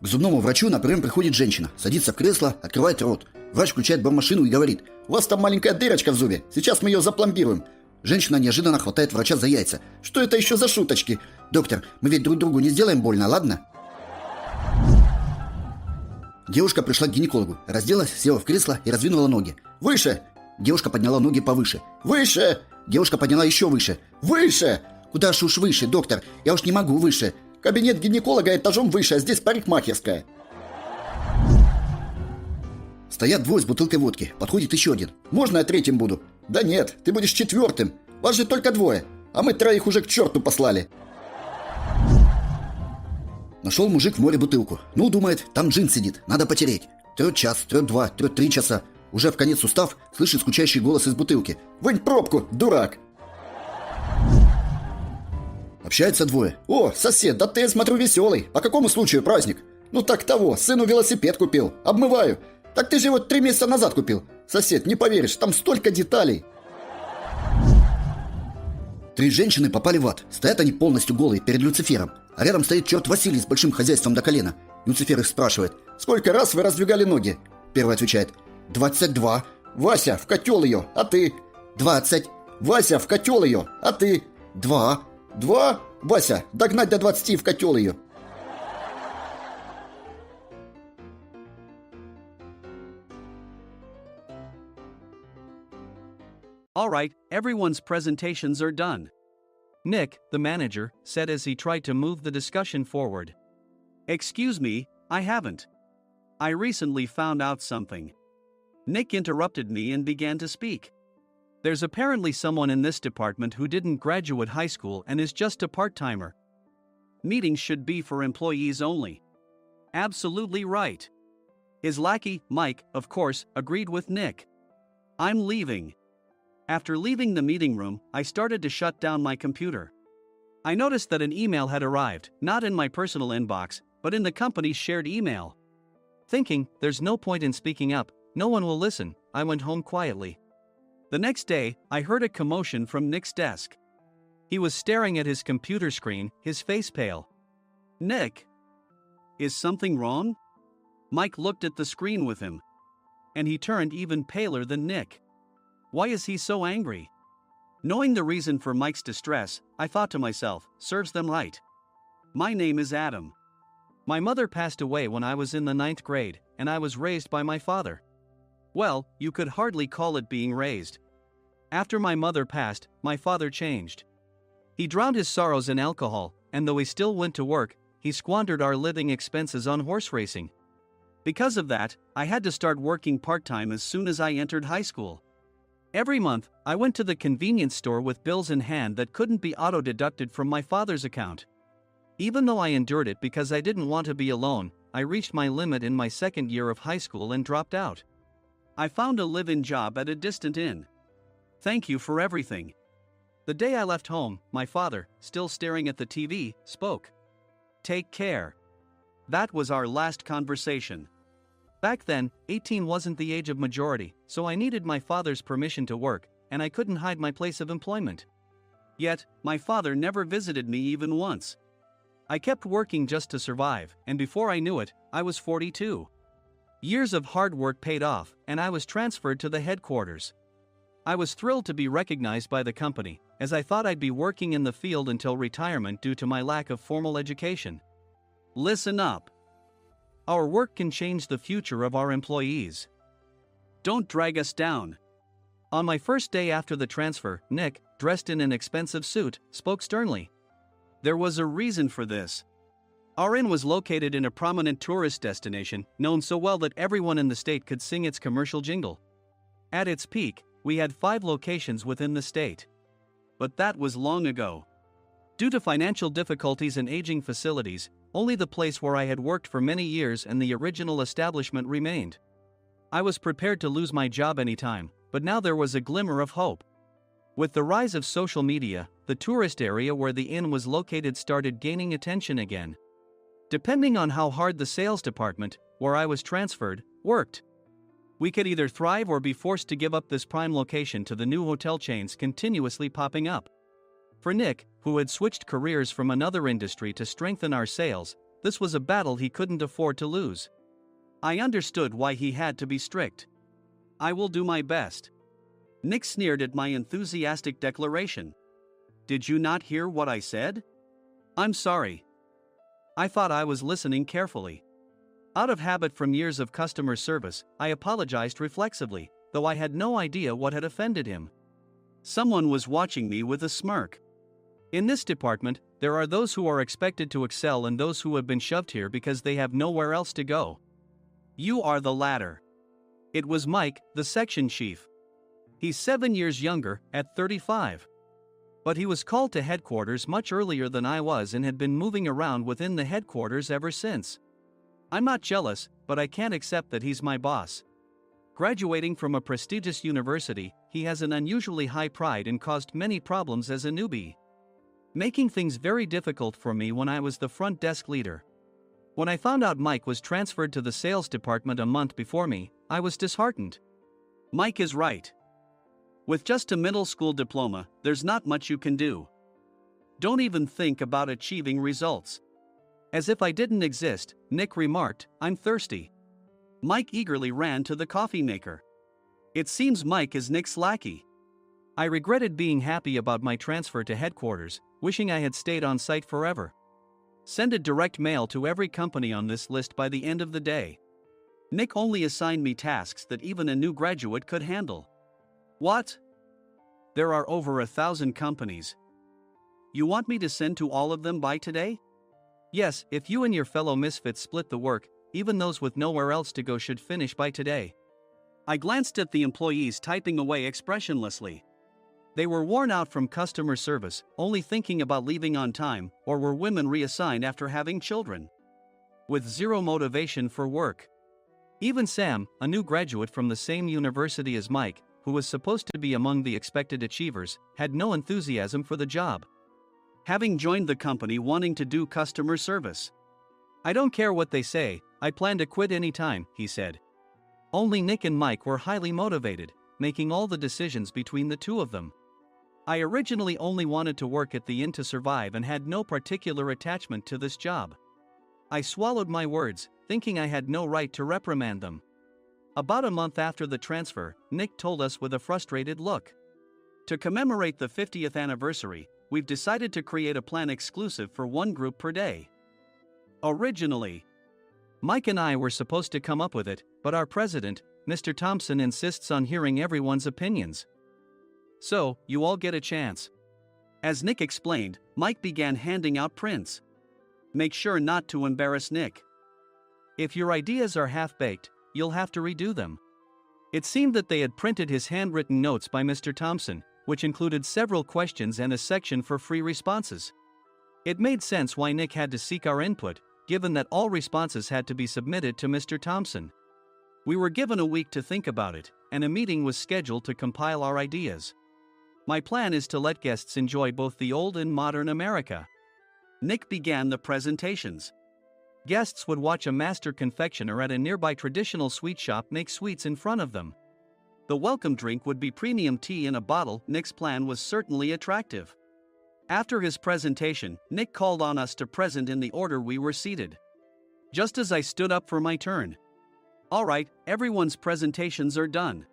К зубному врачу на прием приходит женщина, садится в кресло, открывает рот. Врач включает бормашину и говорит: «У вас там маленькая дырочка в зубе, сейчас мы ее запломбируем». Женщина неожиданно хватает врача за яйца. «Что это еще за шуточки? Доктор, мы ведь друг другу не сделаем больно, ладно?» Девушка пришла к гинекологу, разделась, села в кресло и раздвинула ноги. «Выше!» Девушка подняла ноги повыше. «Выше!» Девушка подняла еще выше. «Выше!» «Куда ж уж выше, доктор? Я уж не могу выше. Кабинет гинеколога этажом выше, а здесь парикмахерская». Стоят двое с бутылкой водки. Подходит еще один. «Можно я третьим буду?» «Да нет, ты будешь четвертым. Вас же только двое, а мы троих уже к черту послали». Нашел мужик в море бутылку. Ну, думает, там джин сидит, надо потереть. Трет час, трет два, трет 3 часа. Уже в конец устав, слышит скучающий голос из бутылки. «Вынь пробку, дурак!» Общаются двое. «О, сосед, да ты, я смотрю, веселый. По какому случаю праздник?» «Ну так того, сыну велосипед купил. Обмываю». «Так ты же его 3 месяца назад купил». «Сосед, не поверишь, там столько деталей». Три женщины попали в ад. Стоят они полностью голые перед Люцифером. А рядом стоит черт Василий с большим хозяйством до колена. Люцифер их спрашивает: «Сколько раз вы раздвигали ноги?» Первый отвечает: 22. «Вася, в котел ее, а ты?» 20. «Вася, в котел ее, а ты?» 2. 2? «Вася, догнать до 20 и в котел ее». All right, everyone's presentations are done. Nick, the manager, said as he tried to move the discussion forward. Excuse me, I haven't. I recently found out something. Nick interrupted me and began to speak. There's apparently someone in this department who didn't graduate high school and is just a part-timer. Meetings should be for employees only. Absolutely right. His lackey, Mike, of course, agreed with Nick. I'm leaving. After leaving the meeting room, I started to shut down my computer. I noticed that an email had arrived, not in my personal inbox, but in the company's shared email. Thinking, there's no point in speaking up, no one will listen, I went home quietly. The next day, I heard a commotion from Nick's desk. He was staring at his computer screen, his face pale. "Nick, is something wrong?" Mike looked at the screen with him. And he turned even paler than Nick. Why is he so angry? Knowing the reason for Mike's distress, I thought to myself, serves them right. My name is Adam. My mother passed away when I was in the 9th grade, and I was raised by my father. Well, you could hardly call it being raised. After my mother passed, my father changed. He drowned his sorrows in alcohol, and though he still went to work, he squandered our living expenses on horse racing. Because of that, I had to start working part-time as soon as I entered high school. Every month, I went to the convenience store with bills in hand that couldn't be auto-deducted from my father's account. Even though I endured it because I didn't want to be alone, I reached my limit in my 2nd year of high school and dropped out. I found a live-in job at a distant inn. Thank you for everything. The day I left home, my father, still staring at the TV, spoke. Take care. That was our last conversation. Back then, 18 wasn't the age of majority, so I needed my father's permission to work, and I couldn't hide my place of employment. Yet, my father never visited me even once. I kept working just to survive, and before I knew it, I was 42. Years of hard work paid off, and I was transferred to the headquarters. I was thrilled to be recognized by the company, as I thought I'd be working in the field until retirement due to my lack of formal education. Listen up. Our work can change the future of our employees. Don't drag us down. On my first day after the transfer, Nick, dressed in an expensive suit, spoke sternly. There was a reason for this. Our inn was located in a prominent tourist destination, known so well that everyone in the state could sing its commercial jingle. At its peak, we had 5 locations within the state. But that was long ago. Due to financial difficulties and aging facilities, only the place where I had worked for many years and the original establishment remained. I was prepared to lose my job anytime, but now there was a glimmer of hope. With the rise of social media, the tourist area where the inn was located started gaining attention again. Depending on how hard the sales department, where I was transferred, worked, we could either thrive or be forced to give up this prime location to the new hotel chains continuously popping up. For Nick, who had switched careers from another industry to strengthen our sales, this was a battle he couldn't afford to lose. I understood why he had to be strict. I will do my best. Nick sneered at my enthusiastic declaration. Did you not hear what I said? I'm sorry. I thought I was listening carefully. Out of habit from years of customer service, I apologized reflexively, though I had no idea what had offended him. Someone was watching me with a smirk. In this department, there are those who are expected to excel and those who have been shoved here because they have nowhere else to go. You are the latter. It was Mike, the section chief. He's 7 years younger, at 35. But he was called to headquarters much earlier than I was and had been moving around within the headquarters ever since. I'm not jealous, but I can't accept that he's my boss. Graduating from a prestigious university, he has an unusually high pride and caused many problems as a newbie, making things very difficult for me when I was the front desk leader. When I found out Mike was transferred to the sales department a month before me, I was disheartened. Mike is right. With just a middle school diploma, there's not much you can do. Don't even think about achieving results. As if I didn't exist, Nick remarked, I'm thirsty. Mike eagerly ran to the coffee maker. It seems Mike is Nick's lackey. I regretted being happy about my transfer to headquarters, wishing I had stayed on site forever. Send a direct mail to every company on this list by the end of the day. Nick only assigned me tasks that even a new graduate could handle. What? There are over 1,000 companies. You want me to send to all of them by today? Yes, if you and your fellow misfits split the work, even those with nowhere else to go should finish by today. I glanced at the employees typing away expressionlessly. They were worn out from customer service, only thinking about leaving on time, or were women reassigned after having children, with zero motivation for work. Even Sam, a new graduate from the same university as Mike, who was supposed to be among the expected achievers, had no enthusiasm for the job, having joined the company wanting to do customer service. I don't care what they say, I plan to quit anytime, he said. Only Nick and Mike were highly motivated, making all the decisions between the two of them. I originally only wanted to work at the inn to survive and had no particular attachment to this job. I swallowed my words, thinking I had no right to reprimand them. About a month after the transfer, Nick told us with a frustrated look. To commemorate the 50th anniversary, we've decided to create a plan exclusive for one group per day. Originally, Mike and I were supposed to come up with it, but our president, Mr. Thompson, insists on hearing everyone's opinions. So, you all get a chance. As Nick explained, Mike began handing out prints. Make sure not to embarrass Nick. If your ideas are half-baked, you'll have to redo them. It seemed that they had printed his handwritten notes by Mr. Thompson, which included several questions and a section for free responses. It made sense why Nick had to seek our input, given that all responses had to be submitted to Mr. Thompson. We were given a week to think about it, and a meeting was scheduled to compile our ideas. My plan is to let guests enjoy both the old and modern America. Nick began the presentations. Guests would watch a master confectioner at a nearby traditional sweet shop make sweets in front of them. The welcome drink would be premium tea in a bottle. Nick's plan was certainly attractive. After his presentation, Nick called on us to present in the order we were seated. Just as I stood up for my turn. All right, everyone's presentations are done.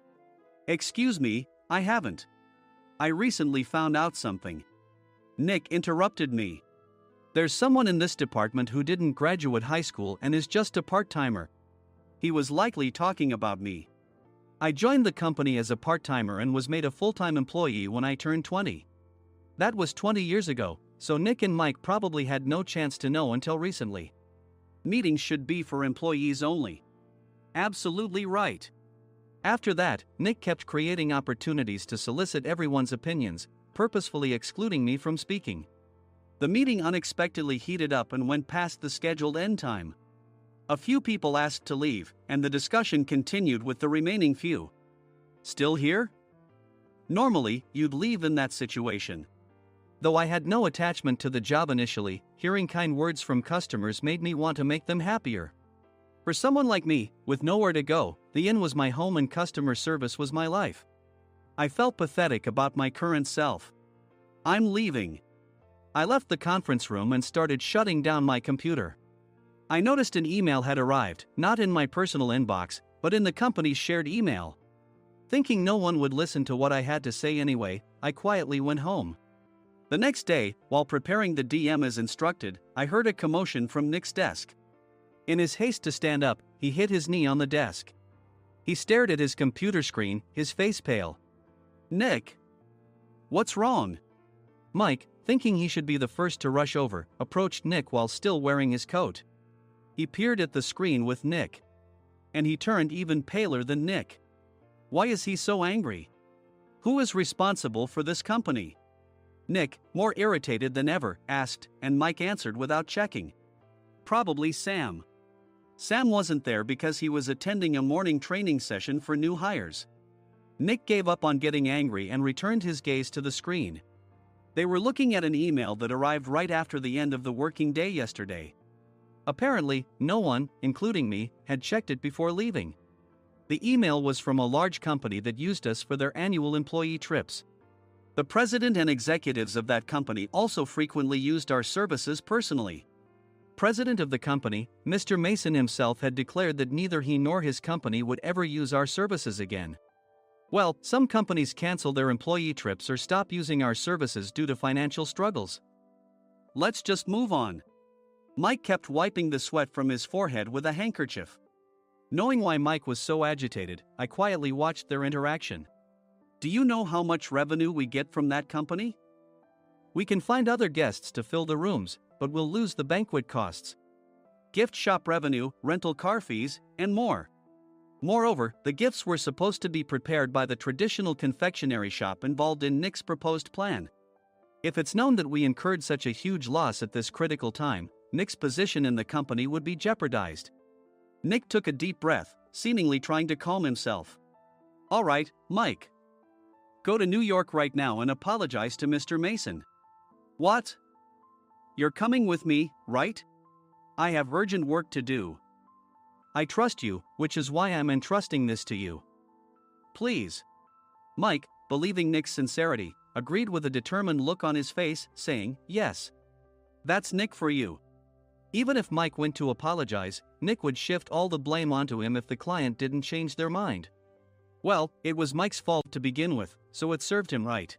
Excuse me, I haven't. I recently found out something. Nick interrupted me. There's someone in this department who didn't graduate high school and is just a part-timer. He was likely talking about me. I joined the company as a part-timer and was made a full-time employee when I turned 20. That was 20 years ago, so Nick and Mike probably had no chance to know until recently. Meetings should be for employees only. Absolutely right. After that, Nick kept creating opportunities to solicit everyone's opinions, purposefully excluding me from speaking. The meeting unexpectedly heated up and went past the scheduled end time. A few people asked to leave, and the discussion continued with the remaining few. Still here? Normally, you'd leave in that situation. Though I had no attachment to the job initially, hearing kind words from customers made me want to make them happier. For someone like me, with nowhere to go, the inn was my home and customer service was my life. I felt pathetic about my current self. I'm leaving. I left the conference room and started shutting down my computer. I noticed an email had arrived, not in my personal inbox, but in the company's shared email. Thinking no one would listen to what I had to say anyway, I quietly went home. The next day, while preparing the DM as instructed, I heard a commotion from Nick's desk. In his haste to stand up, he hit his knee on the desk. He stared at his computer screen, his face pale. "Nick? What's wrong?" Mike, thinking he should be the first to rush over, approached Nick while still wearing his coat. He peered at the screen with Nick. And he turned even paler than Nick. Why is he so angry? Who is responsible for this company? Nick, more irritated than ever, asked, and Mike answered without checking. Probably Sam. Sam wasn't there because he was attending a morning training session for new hires. Nick gave up on getting angry and returned his gaze to the screen. They were looking at an email that arrived right after the end of the working day yesterday. Apparently, no one, including me, had checked it before leaving. The email was from a large company that used us for their annual employee trips. The president and executives of that company also frequently used our services personally. President of the company, Mr. Mason himself, had declared that neither he nor his company would ever use our services again. Well, some companies cancel their employee trips or stop using our services due to financial struggles. Let's just move on. Mike kept wiping the sweat from his forehead with a handkerchief. Knowing why Mike was so agitated, I quietly watched their interaction. Do you know how much revenue we get from that company? We can find other guests to fill the rooms, but we'll lose the banquet costs, gift shop revenue, rental car fees, and more. Moreover, the gifts were supposed to be prepared by the traditional confectionery shop involved in Nick's proposed plan. If it's known that we incurred such a huge loss at this critical time, Nick's position in the company would be jeopardized. Nick took a deep breath, seemingly trying to calm himself. All right, Mike. Go to New York right now and apologize to Mr. Mason. What? You're coming with me, right? I have urgent work to do. I trust you, which is why I'm entrusting this to you. Please. Mike, believing Nick's sincerity, agreed with a determined look on his face, saying, yes. That's Nick for you. Even if Mike went to apologize, Nick would shift all the blame onto him if the client didn't change their mind. Well, it was Mike's fault to begin with, so it served him right.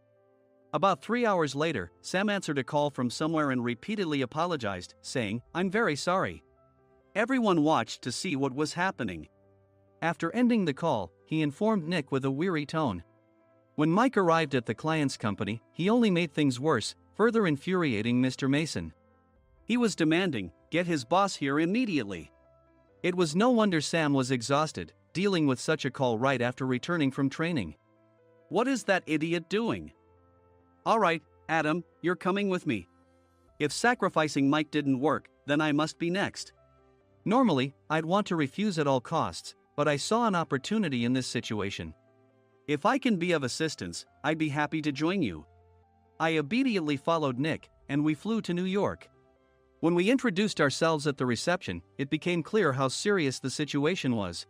About 3 hours later, Sam answered a call from somewhere and repeatedly apologized, saying, I'm very sorry. Everyone watched to see what was happening. After ending the call, he informed Nick with a weary tone. When Mike arrived at the client's company, he only made things worse, further infuriating Mr. Mason. He was demanding, get his boss here immediately. It was no wonder Sam was exhausted, dealing with such a call right after returning from training. What is that idiot doing? All right, Adam, you're coming with me. If sacrificing Mike didn't work, then I must be next. Normally, I'd want to refuse at all costs, but I saw an opportunity in this situation. If I can be of assistance, I'd be happy to join you. I immediately followed Nick, and we flew to New York. When we introduced ourselves at the reception, it became clear how serious the situation was,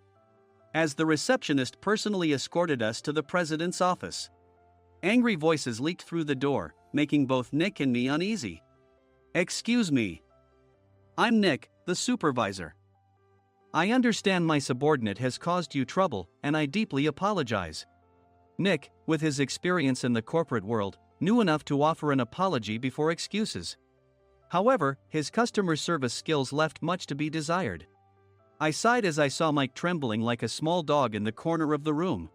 as the receptionist personally escorted us to the president's office. Angry voices leaked through the door, making both Nick and me uneasy. Excuse me. I'm Nick, the supervisor. I understand my subordinate has caused you trouble, and I deeply apologize. Nick, with his experience in the corporate world, knew enough to offer an apology before excuses. However, his customer service skills left much to be desired. I sighed as I saw Mike trembling like a small dog in the corner of the room.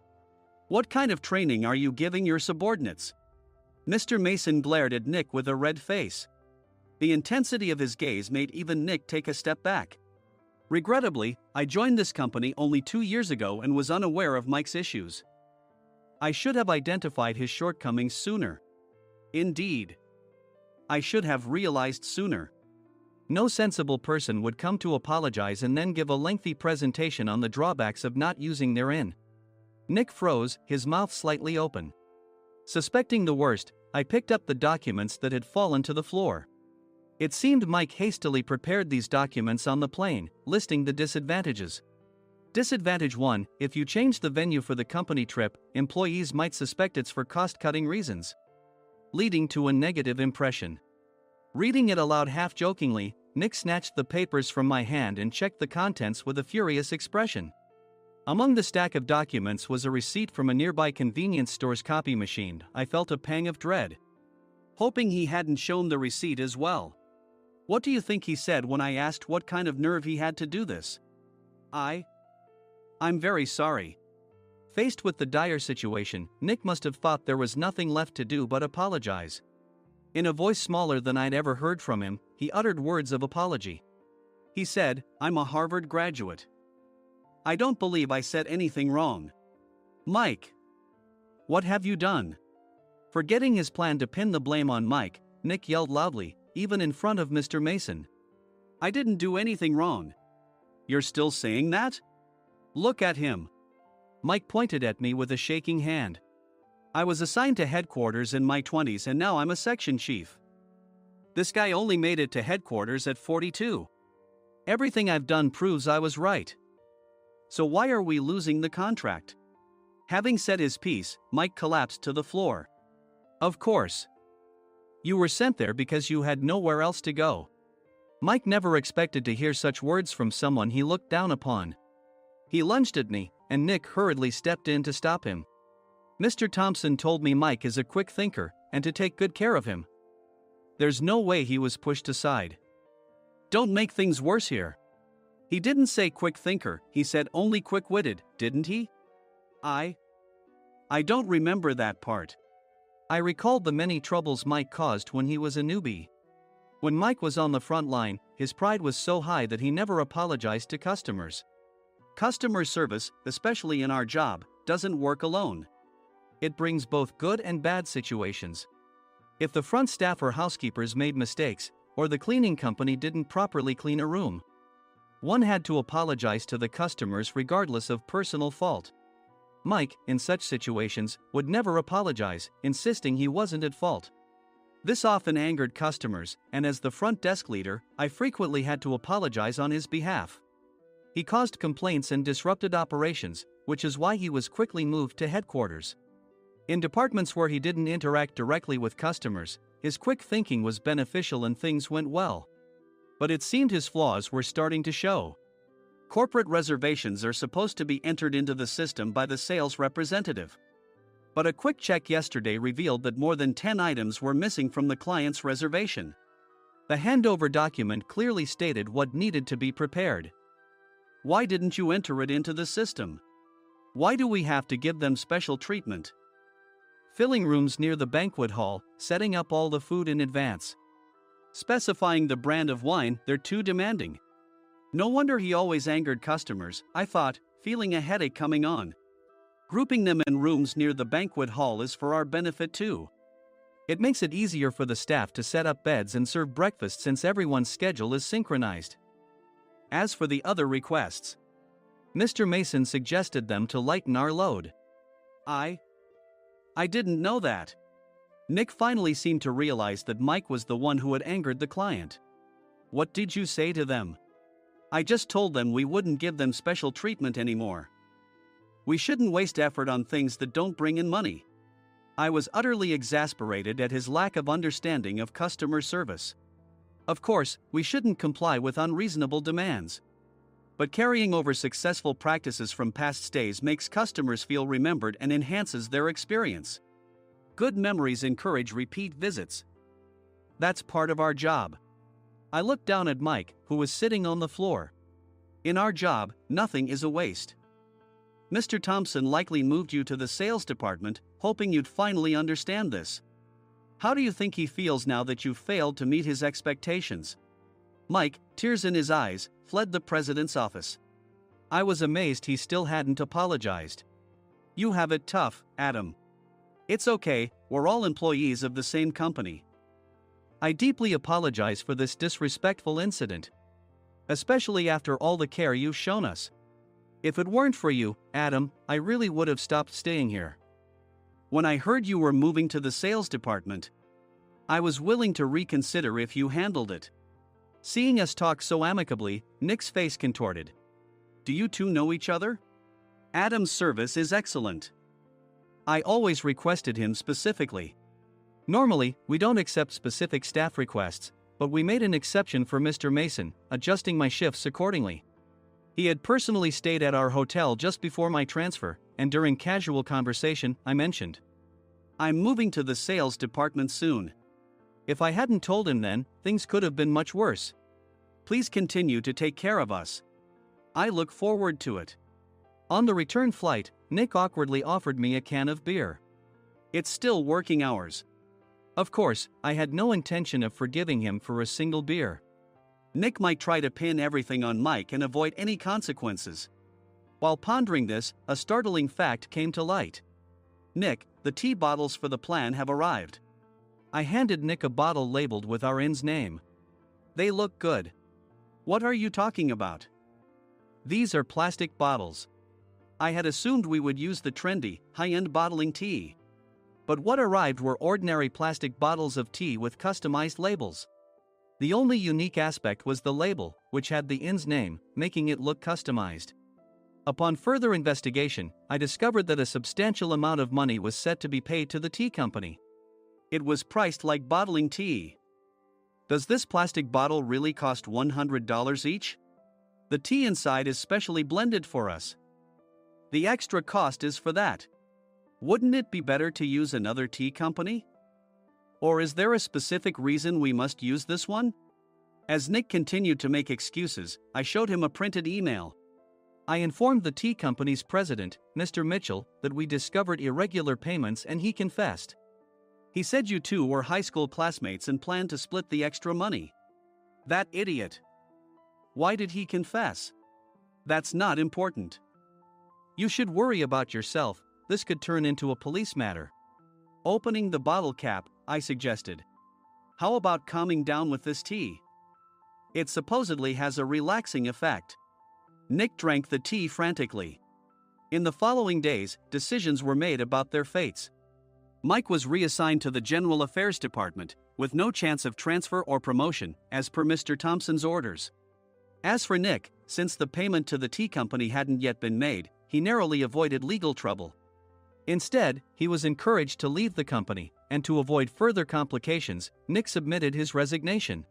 What kind of training are you giving your subordinates? Mr. Mason glared at Nick with a red face. The intensity of his gaze made even Nick take a step back. Regrettably, I joined this company only 2 years ago and was unaware of Mike's issues. I should have identified his shortcomings sooner. Indeed. I should have realized sooner. No sensible person would come to apologize and then give a lengthy presentation on the drawbacks of not using their in. Nick froze, his mouth slightly open. Suspecting the worst, I picked up the documents that had fallen to the floor. It seemed Mike hastily prepared these documents on the plane, listing the disadvantages. Disadvantage 1, if you change the venue for the company trip, employees might suspect it's for cost-cutting reasons, leading to a negative impression. Reading it aloud half-jokingly, Nick snatched the papers from my hand and checked the contents with a furious expression. Among the stack of documents was a receipt from a nearby convenience store's copy machine. I felt a pang of dread, hoping he hadn't shown the receipt as well. What do you think he said when I asked what kind of nerve he had to do this? I'm very sorry. Faced with the dire situation, Nick must have thought there was nothing left to do but apologize. In a voice smaller than I'd ever heard from him, he uttered words of apology. He said, "I'm a Harvard graduate. I don't believe I said anything wrong." Mike! What have you done? Forgetting his plan to pin the blame on Mike, Nick yelled loudly, even in front of Mr. Mason. "I didn't do anything wrong." "You're still saying that? Look at him." Mike pointed at me with a shaking hand. "I was assigned to headquarters in my 20s and now I'm a section chief. This guy only made it to headquarters at 42. Everything I've done proves I was right. So why are we losing the contract?" Having said his piece, Mike collapsed to the floor. "Of course. You were sent there because you had nowhere else to go." Mike never expected to hear such words from someone he looked down upon. He lunged at me, and Nick hurriedly stepped in to stop him. "Mr. Thompson told me Mike is a quick thinker, and to take good care of him." There's no way he was pushed aside. "Don't make things worse here." "He didn't say quick thinker, he said only quick-witted, didn't he?" I don't remember that part." I recalled the many troubles Mike caused when he was a newbie. When Mike was on the front line, his pride was so high that he never apologized to customers. Customer service, especially in our job, doesn't work alone. It brings both good and bad situations. If the front staff or housekeepers made mistakes, or the cleaning company didn't properly clean a room, one had to apologize to the customers regardless of personal fault. Mike, in such situations, would never apologize, insisting he wasn't at fault. This often angered customers, and as the front desk leader, I frequently had to apologize on his behalf. He caused complaints and disrupted operations, which is why he was quickly moved to headquarters. In departments where he didn't interact directly with customers, his quick thinking was beneficial and things went well. But it seemed his flaws were starting to show. Corporate reservations are supposed to be entered into the system by the sales representative. But a quick check yesterday revealed that more than 10 items were missing from the client's reservation. The handover document clearly stated what needed to be prepared. Why didn't you enter it into the system? Why do we have to give them special treatment? Filling rooms near the banquet hall, setting up all the food in advance. Specifying the brand of wine, they're too demanding. No wonder he always angered customers, I thought, feeling a headache coming on. Grouping them in rooms near the banquet hall is for our benefit too. It makes it easier for the staff to set up beds and serve breakfast since everyone's schedule is synchronized. As for the other requests, Mr. Mason suggested them to lighten our load. I didn't know that. Nick finally seemed to realize that Mike was the one who had angered the client. What did you say to them? I just told them we wouldn't give them special treatment anymore. We shouldn't waste effort on things that don't bring in money. I was utterly exasperated at his lack of understanding of customer service. Of course, we shouldn't comply with unreasonable demands. But carrying over successful practices from past stays makes customers feel remembered and enhances their experience. Good memories encourage repeat visits. That's part of our job. I looked down at Mike, who was sitting on the floor. In our job, nothing is a waste. Mr. Thompson likely moved you to the sales department, hoping you'd finally understand this. How do you think he feels now that you failed to meet his expectations? Mike, tears in his eyes, fled the president's office. I was amazed he still hadn't apologized. You have it tough, Adam. It's okay, we're all employees of the same company. I deeply apologize for this disrespectful incident. Especially after all the care you've shown us. If it weren't for you, Adam, I really would have stopped staying here. When I heard you were moving to the sales department, I was willing to reconsider if you handled it. Seeing us talk so amicably, Nick's face contorted. Do you two know each other? Adam's service is excellent. I always requested him specifically. Normally, we don't accept specific staff requests, but we made an exception for Mr. Mason, adjusting my shifts accordingly. He had personally stayed at our hotel just before my transfer, and during casual conversation, I mentioned, "I'm moving to the sales department soon." If I hadn't told him then, things could have been much worse. Please continue to take care of us. I look forward to it. On the return flight, Nick awkwardly offered me a can of beer. It's still working hours. Of course, I had no intention of forgiving him for a single beer. Nick might try to pin everything on Mike and avoid any consequences. While pondering this, a startling fact came to light. "Nick, the tea bottles for the plan have arrived." I handed Nick a bottle labeled with our inn's name. "They look good." "What are you talking about?" "These are plastic bottles. I had assumed we would use the trendy, high-end bottling tea. But what arrived were ordinary plastic bottles of tea with customized labels. The only unique aspect was the label, which had the inn's name, making it look customized. Upon further investigation, I discovered that a substantial amount of money was set to be paid to the tea company. It was priced like bottling tea. Does this plastic bottle really cost $100 each? The tea inside is specially blended for us. The extra cost is for that. Wouldn't it be better to use another tea company? Or is there a specific reason we must use this one?" As Nick continued to make excuses, I showed him a printed email. I informed the tea company's president, Mr. Mitchell, that we discovered irregular payments and he confessed. He said you two were high school classmates and planned to split the extra money. That idiot. Why did he confess? That's not important. You should worry about yourself, this could turn into a police matter. Opening the bottle cap, I suggested. How about calming down with this tea? It supposedly has a relaxing effect. Nick drank the tea frantically. In the following days, decisions were made about their fates. Mike was reassigned to the General Affairs Department, with no chance of transfer or promotion, as per Mr. Thompson's orders. As for Nick, since the payment to the tea company hadn't yet been made, he narrowly avoided legal trouble. Instead, he was encouraged to leave the company, and to avoid further complications, Nick submitted his resignation.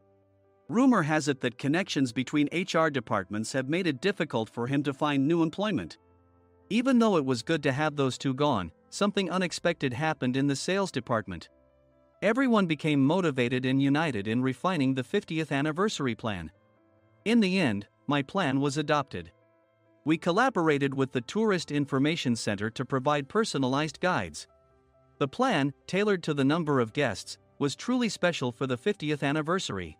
Rumor has it that connections between HR departments have made it difficult for him to find new employment. Even though it was good to have those two gone, something unexpected happened in the sales department. Everyone became motivated and united in refining the 50th anniversary plan. In the end, my plan was adopted. We collaborated with the Tourist Information Center to provide personalized guides. The plan, tailored to the number of guests, was truly special for the 50th anniversary.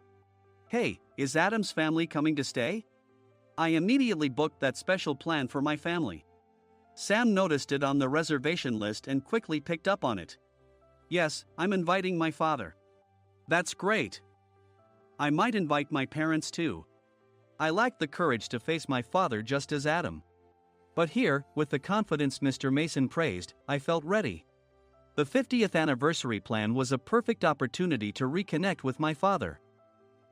"Hey, is Adam's family coming to stay?" I immediately booked that special plan for my family. Sam noticed it on the reservation list and quickly picked up on it. "Yes, I'm inviting my father." "That's great. I might invite my parents too." I lacked the courage to face my father just as Adam. But here, with the confidence Mr. Mason praised, I felt ready. The 50th anniversary plan was a perfect opportunity to reconnect with my father.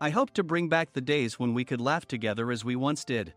I hoped to bring back the days when we could laugh together as we once did.